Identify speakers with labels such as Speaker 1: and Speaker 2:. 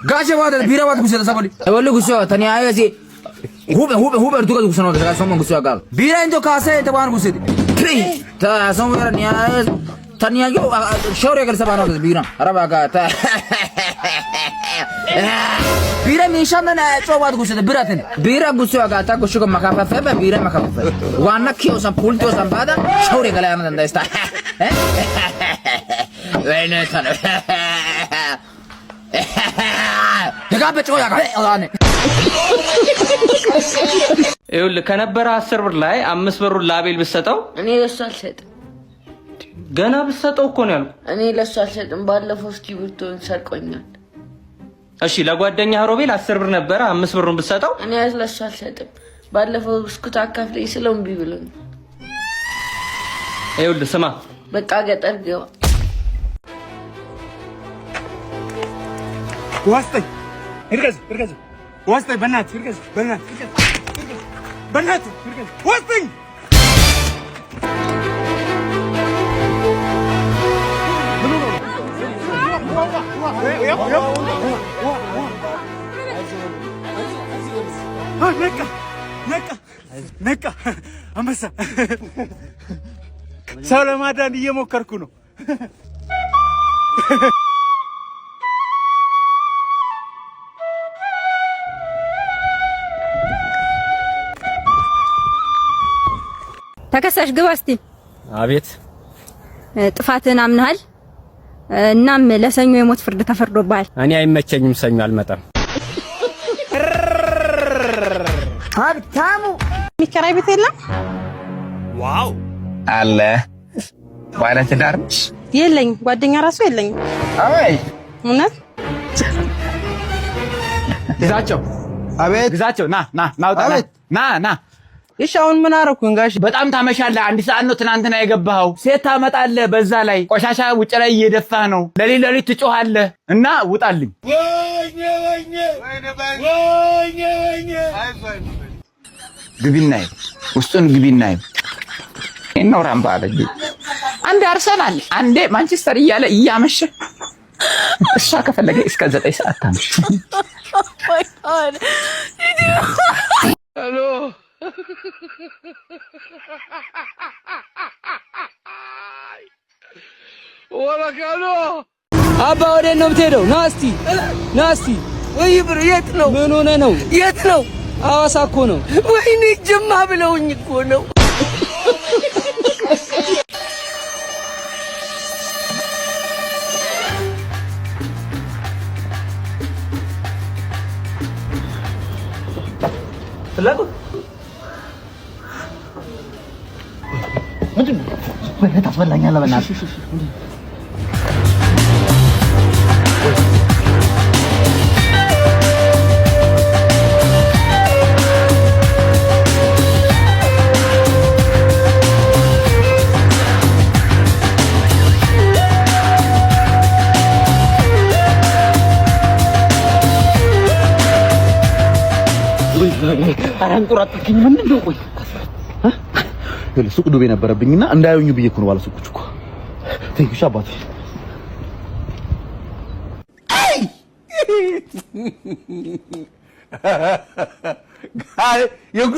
Speaker 1: Gacha wada bira wada kusela sabali. Wallo kuswa tani ayasi. Hube ertuga kusano daga somon kuswa gal. Bira into kase te wan kusedi. Ta somwera ni ayas. Tani ayo shore gal sabano bira. Araba ga ta. Bira mishan na cho wada kusedi biratin. Bira kuswa ga ta kushuga makafa fa bira makafa. Wana kio sam pulto sam bada shore gal ana danda sta. Wene tan. ደጋበ ጮያ ጋር አላኔ
Speaker 2: ይኸውልህ ከነበረ 10 ብር ላይ 5 ብሩን ላቤል ብትሰጠው
Speaker 3: እኔ ለሱ አልሰጥም።
Speaker 2: ገና ብትሰጠው እኮ ነው ያልኩህ።
Speaker 3: እኔ ለሱ አልሰጥም። ባለፈው እስክሪብቶን ሰርቆኛል።
Speaker 2: እሺ ለጓደኛህ ሮቤል 10 ብር ነበረ 5 ብሩን ብትሰጠው
Speaker 3: እኔ ለሱ አልሰጥም። ባለፈው ብስኩት አካፍለኝ ስለው እምቢ ብሎኝ።
Speaker 2: ይኸውልህ ስማ
Speaker 3: በቃ ገጠር ገባ
Speaker 4: واسطي اركز واسطي بنات اركز بنات اركز واسطي ነቃ አንበሳ ሰው ለማዳን እየሞከርኩ ነው።
Speaker 5: ተከሳሽ ግባ እስቲ።
Speaker 6: አቤት።
Speaker 5: ጥፋትን አምናል እናም ለሰኞ የሞት ፍርድ ተፈርዶብሃል።
Speaker 6: እኔ አይመቸኝም፣ ሰኞ አልመጣም።
Speaker 5: ሀብታሙ
Speaker 7: ሚከራይ ቤት የለም?
Speaker 6: ዋው
Speaker 8: አለ ባለ ትዳር
Speaker 7: የለኝ፣ ጓደኛ ራሱ የለኝ።
Speaker 8: አይ
Speaker 7: እውነት
Speaker 6: ግዛቸው። አቤት ግዛቸው። ና ናውጣ ና
Speaker 9: እሺ አሁን ምን አረኩኝ ጋሽ?
Speaker 6: በጣም ታመሻለህ። 1 ሰዓት ነው ትናንትና የገባኸው። ሴት ታመጣለህ፣ በዛ ላይ ቆሻሻ ውጭ ላይ እየደፋህ ነው። ለሊት ትጮሃለህ እና ውጣልኝ።
Speaker 8: ግቢናይ ውስጡን ግቢናይ ነው ራምባ አለኝ። አንዴ አርሰናል አንዴ ማንቸስተር እያለ እያመሸ እሷ ከፈለገ እስከ 9 ሰዓት ታምሽ።
Speaker 10: ሄሎ ወላካሎ
Speaker 9: አባ ወዴት ነው የምትሄደው? ና እስቲ
Speaker 3: ወይ ብር የት ነው?
Speaker 9: ምን ሆነ ነው?
Speaker 3: የት ነው?
Speaker 9: ሐዋሳ እኮ ነው።
Speaker 3: ወይኔ ጅማ ብለውኝ እኮ ነው።
Speaker 1: ፍላጎት ምንድን ነው? ወይ ታስበላኛለህ በእናትህ። አራንጡራጥኝ ምንድን ነው? ቆይ ሱቅ ዱቤ ነበረብኝና እንዳያዩኝ ብዬ እኮ ነው ባለሱቆች እኮ ተይሽ አባቴ። ጋይ ይጉ